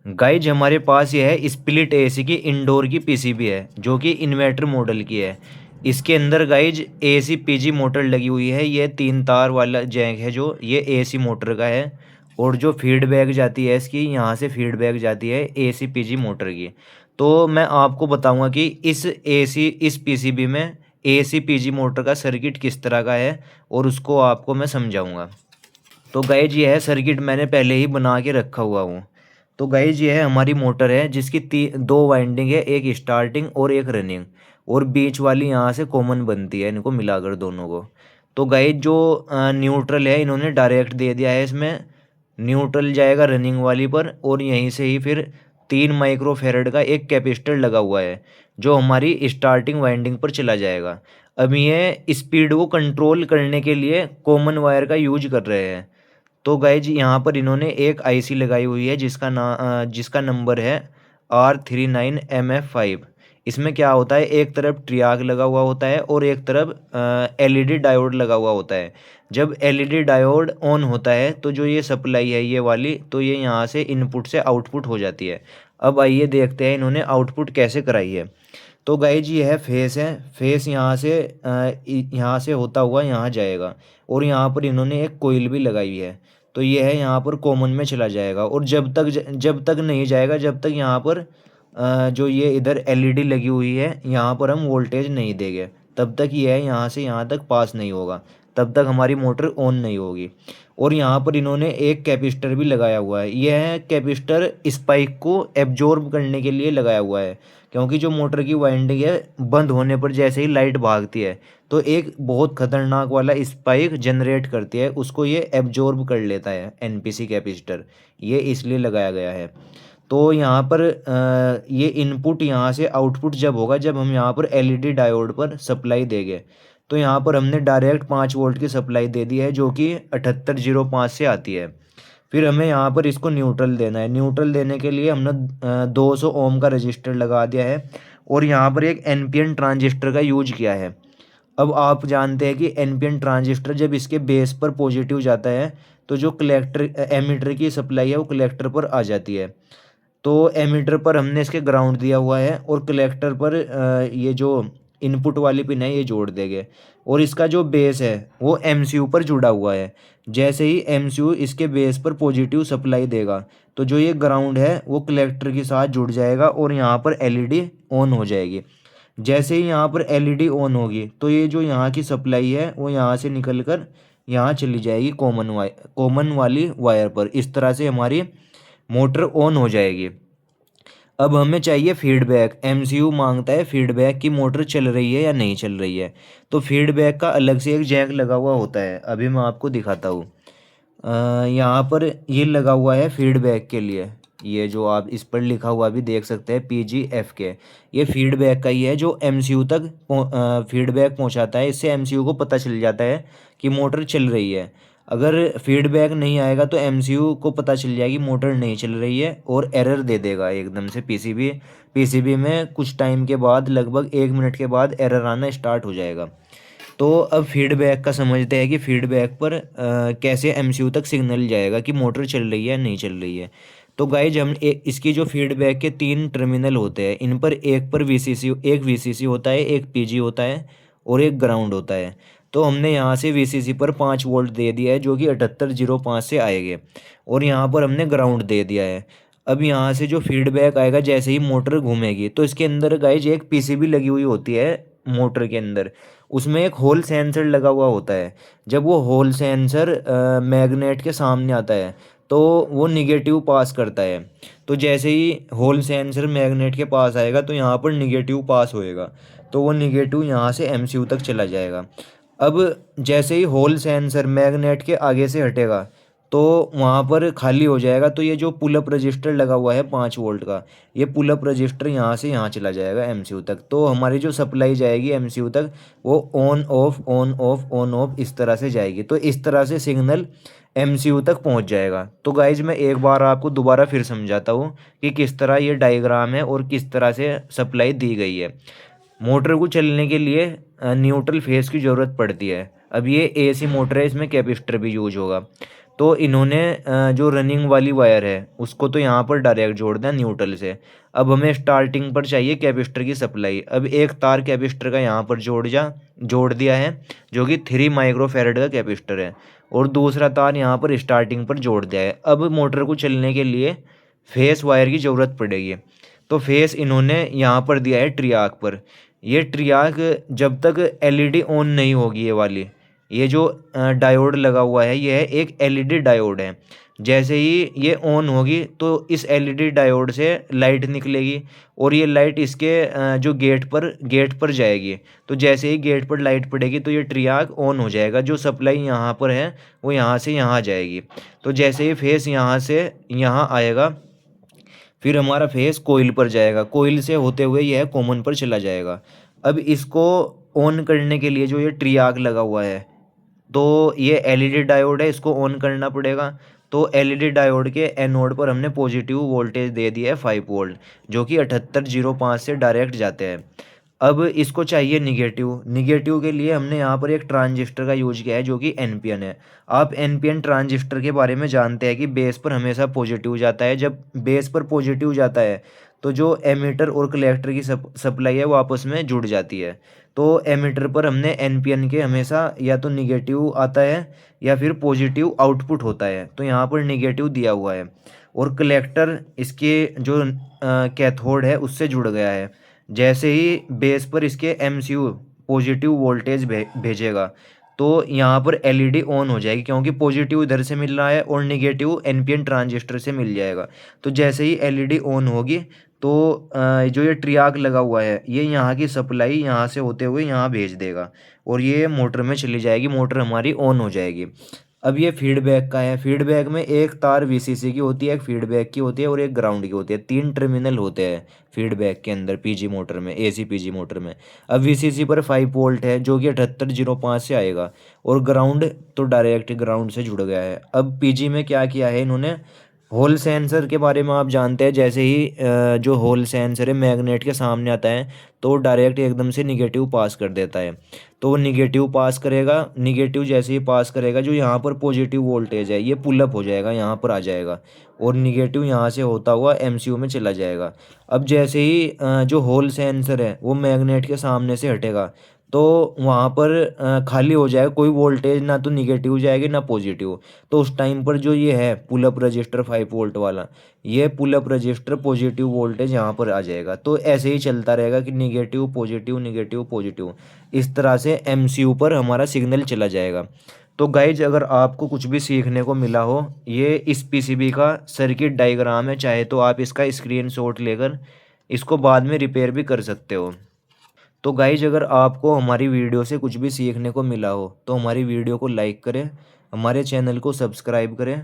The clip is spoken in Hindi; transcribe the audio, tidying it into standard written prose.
गाइज हमारे पास ये है स्प्लिट एसी की इंडोर की पीसीबी है जो कि इन्वर्टर मॉडल की है। इसके अंदर गाइज एसी पीजी मोटर लगी हुई है। ये 3 तार वाला जैक है जो ये एसी मोटर का है। और जो फीडबैक जाती है इसकी यहाँ से फीडबैक जाती है एसी पीजी मोटर की। तो मैं आपको बताऊंगा कि इस पीसीबी में एसी पीजी मोटर का सर्किट किस तरह का है और उसको आपको मैं समझाऊंगा। तो गाइज ये है सर्किट मैंने पहले ही बना के रखा हुआ हूँ। तो गाइज ये है हमारी मोटर है जिसकी दो वाइंडिंग है, एक स्टार्टिंग और एक रनिंग। और बीच वाली यहाँ से कॉमन बनती है इनको मिलाकर दोनों को। तो गाइज जो न्यूट्रल है इन्होंने डायरेक्ट दे दिया है इसमें। न्यूट्रल जाएगा रनिंग वाली पर और यहीं से ही फिर 3 माइक्रोफेरेड का एक कैपेसिटर लगा हुआ है जो हमारी स्टार्टिंग वाइंडिंग पर चला जाएगा। अब ये स्पीड को कंट्रोल करने के लिए कॉमन वायर का यूज कर रहे हैं। तो गाइज यहाँ पर इन्होंने एक आईसी लगाई हुई है जिसका नंबर है R39MF5। इसमें क्या होता है, एक तरफ ट्रियाग लगा हुआ होता है और एक तरफ एलईडी डायोड लगा हुआ होता है। जब एलईडी डायोड ऑन होता है तो जो ये सप्लाई है ये वाली, तो ये यहाँ से इनपुट से आउटपुट हो जाती है। अब आइए देखते हैं इन्होंने आउटपुट कैसे कराई है। तो गाइज ये है फेस है। फेस यहाँ से होता हुआ यहाँ जाएगा और यहाँ पर इन्होंने एक कोयल भी लगाई है। तो ये है यहाँ पर कॉमन में चला जाएगा और जब तक नहीं जाएगा जब तक यहाँ पर जो ये इधर एलईडी लगी हुई है यहाँ पर हम वोल्टेज नहीं देंगे तब तक ये है यहाँ से यहाँ तक पास नहीं होगा, तब तक हमारी मोटर ऑन नहीं होगी। और यहाँ पर इन्होंने एक कैपेसिटर भी लगाया हुआ है। यह कैपेसिटर स्पाइक को एब्जॉर्ब करने के लिए लगाया हुआ है क्योंकि जो मोटर की वाइंडिंग है बंद होने पर जैसे ही लाइट भागती है तो एक बहुत खतरनाक वाला स्पाइक जनरेट करती है, उसको ये एब्जॉर्ब कर लेता है एनपीसी कैपेसिटर। ये इसलिए लगाया गया है। तो यहाँ पर ये इनपुट यहाँ से आउटपुट जब होगा जब हम यहाँ पर एलईडी डायोड पर सप्लाई देंगे। तो यहाँ पर हमने डायरेक्ट 5 वोल्ट की सप्लाई दे दी है जो कि 7805 से आती है। फिर हमें यहाँ पर इसको न्यूट्रल देना है। न्यूट्रल देने के लिए हमने 200 ओम का रजिस्टर लगा दिया है और यहाँ पर एक एनपीएन ट्रांजिस्टर का यूज किया है। अब आप जानते हैं कि एनपीएन ट्रांजिस्टर जब इसके बेस पर पॉजिटिव जाता है तो जो कलेक्टर एमीटर की सप्लाई है वो कलेक्टर पर आ जाती है। तो एमीटर पर हमने इसके ग्राउंड दिया हुआ है और कलेक्टर पर ये जो इनपुट वाली पिन है ये जोड़ देंगे। और इसका जो बेस है वो एमसीयू पर जुड़ा हुआ है। जैसे ही एमसीयू इसके बेस पर पॉजिटिव सप्लाई देगा तो जो ये ग्राउंड है वो कलेक्टर के साथ जुड़ जाएगा और यहाँ पर एलईडी ऑन हो जाएगी। जैसे ही यहाँ पर एलईडी ऑन होगी तो ये जो यहाँ की सप्लाई है वो यहाँ से निकल कर यहाँ चली जाएगी कॉमन वाली वायर पर। इस तरह से हमारी मोटर ऑन हो जाएगी। अब हमें चाहिए फीडबैक। एमसीयू मांगता है फीडबैक की मोटर चल रही है या नहीं चल रही है। तो फीडबैक का अलग से एक जैक लगा हुआ होता है, अभी मैं आपको दिखाता हूँ। यहाँ पर ये लगा हुआ है फीडबैक के लिए। ये जो आप इस पर लिखा हुआ भी देख सकते हैं PGFK। ये फीडबैक का ही है जो एमसीयू तक फीडबैक पहुँचाता है। इससे एमसीयू को पता चल जाता है कि मोटर चल रही है। अगर फीडबैक नहीं आएगा तो एमसीयू को पता चल जाएगी मोटर नहीं चल रही है और एरर दे देगा एकदम से। पीसीबी में कुछ टाइम के बाद लगभग 1 मिनट के बाद एरर आना स्टार्ट हो जाएगा। तो अब फीडबैक का समझते हैं कि फीडबैक पर कैसे एमसीयू तक सिग्नल जाएगा कि मोटर चल रही है नहीं चल रही है। तो गाइज इसकी जो फीडबैक के 3 टर्मिनल होते हैं इन पर एक वीसीसी होता है, एक पीजी होता है और एक ग्राउंड होता है। तो हमने यहाँ से वीसीसी पर 5 वोल्ट दे दिया है जो कि 7805 से आएंगे और यहाँ पर हमने ग्राउंड दे दिया है। अब यहाँ से जो फीडबैक आएगा जैसे ही मोटर घूमेगी तो इसके अंदर गाइज एक पीसीबी लगी हुई होती है मोटर के अंदर। उसमें एक होल सेंसर लगा हुआ होता है। जब वो होल सेंसर मैग्नेट के सामने आता है तो वो निगेटिव पास करता है। तो जैसे ही होल सेंसर मैग्नेट के पास आएगा तो यहाँ पर निगेटिव पास होएगा तो वो निगेटिव यहाँ से एमसीयू तक चला जाएगा। अब जैसे ही होल सेंसर मैग्नेट के आगे से हटेगा तो वहाँ पर खाली हो जाएगा। तो ये जो पुलअप रजिस्टर लगा हुआ है 5 वोल्ट का, ये पुलअप रजिस्टर यहाँ से यहाँ चला जाएगा एमसीयू तक। तो हमारी जो सप्लाई जाएगी एमसीयू तक वो on off on off on off इस तरह से जाएगी। तो इस तरह से सिग्नल एमसीयू तक पहुँच जाएगा। तो गाइज मैं एक बार आपको दोबारा फिर समझाता हूँ कि किस तरह ये डायग्राम है और किस तरह से सप्लाई दी गई है। मोटर को चलने के लिए न्यूट्रल फेस की ज़रूरत पड़ती है। अब ये एसी मोटर है, इसमें कैपेसिटर भी यूज होगा। तो इन्होंने जो रनिंग वाली वायर है उसको तो यहाँ पर डायरेक्ट जोड़ दिया न्यूट्रल से। अब हमें स्टार्टिंग पर चाहिए कैपेसिटर की सप्लाई। अब एक तार कैपेसिटर का यहाँ पर जोड़ दिया है, जो कि 3 माइक्रोफैरड का कैपेसिटर है, और दूसरा तार यहाँ पर स्टार्टिंग पर जोड़ दिया है। अब मोटर को चलने के लिए फेस वायर की ज़रूरत पड़ेगी। तो फेस इन्होंने यहाँ पर दिया है ट्रियाक पर। ये ट्रियाक जब तक एलईडी ऑन नहीं होगी, ये जो डायोड लगा हुआ है, ये है एक एलईडी डायोड है। जैसे ही ये ऑन होगी तो इस एलईडी डायोड से लाइट निकलेगी, और ये लाइट इसके जो गेट पर जाएगी। तो जैसे ही गेट पर लाइट पड़ेगी तो ये ट्रियाक ऑन हो जाएगा। जो सप्लाई यहाँ पर है वो यहाँ से यहाँ जाएगी। तो जैसे ही फेस यहाँ से यहाँ आएगा, फिर हमारा फेस कोइल पर जाएगा, कोइल से होते हुए यह कॉमन पर चला जाएगा। अब इसको ऑन करने के लिए जो ये ट्रियाक लगा हुआ है, तो ये एलईडी डायोड है, इसको ऑन करना पड़ेगा। तो एलईडी डायोड के एनोड पर हमने पॉजिटिव वोल्टेज दे दिया है 5 वोल्ट, जो कि 7805 से डायरेक्ट जाते हैं। अब इसको चाहिए निगेटिव। निगेटिव के लिए हमने यहाँ पर एक ट्रांजिस्टर का यूज किया है, जो कि एनपीएन है। आप एनपीएन ट्रांजिस्टर के बारे में जानते हैं कि बेस पर हमेशा पॉजिटिव जाता है। जब बेस पर पॉजिटिव जाता है तो जो एमीटर और कलेक्टर की सप्लाई है वो आपस में जुड़ जाती है। तो एमीटर पर हमने एनपीएन के हमेशा या तो निगेटिव आता है या फिर पॉजिटिव आउटपुट होता है। तो यहाँ पर निगेटिव दिया हुआ है, और कलेक्टर इसके जो कैथोड है उससे जुड़ गया है। जैसे ही बेस पर इसके एमसीयू पॉजिटिव वोल्टेज भेजेगा तो यहाँ पर एलईडी ऑन हो जाएगी, क्योंकि पॉजिटिव इधर से मिल रहा है और निगेटिव एनपीएन ट्रांजिस्टर से मिल जाएगा। तो जैसे ही एलईडी ऑन होगी तो जो ये ट्रियाक लगा हुआ है ये यहाँ की सप्लाई यहाँ से होते हुए यहाँ भेज देगा, और ये मोटर में चली जाएगी, मोटर हमारी ऑन हो जाएगी। अब ये फीडबैक का है। फीडबैक में एक तार वीसीसी की होती है, एक फीडबैक की होती है और एक ग्राउंड की होती है। 3 टर्मिनल होते हैं फीडबैक के अंदर पीजी मोटर में, एसी पीजी मोटर में। अब वीसीसी पर 5 वोल्ट है, जो कि 7805 से आएगा, और ग्राउंड तो डायरेक्ट ग्राउंड से जुड़ गया है। अब पीजी में क्या किया है इन्होंने, हॉल सेंसर के बारे में आप जानते हैं। जैसे ही जो हॉल सेंसर है मैग्नेट के सामने आता है तो डायरेक्ट एकदम से निगेटिव पास कर देता है। तो वो निगेटिव पास करेगा, निगेटिव जैसे ही पास करेगा जो यहाँ पर पॉजिटिव वोल्टेज है ये पुल अप हो जाएगा, यहाँ पर आ जाएगा, और निगेटिव यहाँ से होता हुआ एमसीयू में चला जाएगा। अब जैसे ही जो हॉल सेंसर है वो मैग्नेट के सामने से हटेगा तो वहाँ पर खाली हो जाएगा, कोई वोल्टेज ना तो निगेटिव जाएगी ना पॉजिटिव। तो उस टाइम पर जो ये है पुल अप रजिस्टर 5 वोल्ट वाला, ये pull up resistor positive voltage यहाँ पर आ जाएगा। तो ऐसे ही चलता रहेगा कि निगेटिव पॉजिटिव निगेटिव पॉजिटिव, इस तरह से एमसीयू पर हमारा सिग्नल चला जाएगा। तो गाइज अगर आपको कुछ भी सीखने को मिला हो, ये इस पीसीबी का सर्किट डायग्राम है, चाहे तो आप इसका स्क्रीनशॉट लेकर इसको बाद में रिपेयर भी कर सकते हो। तो गाइज अगर आपको हमारी वीडियो से कुछ भी सीखने को मिला हो तो हमारी वीडियो को लाइक करें, हमारे चैनल को सब्सक्राइब करें।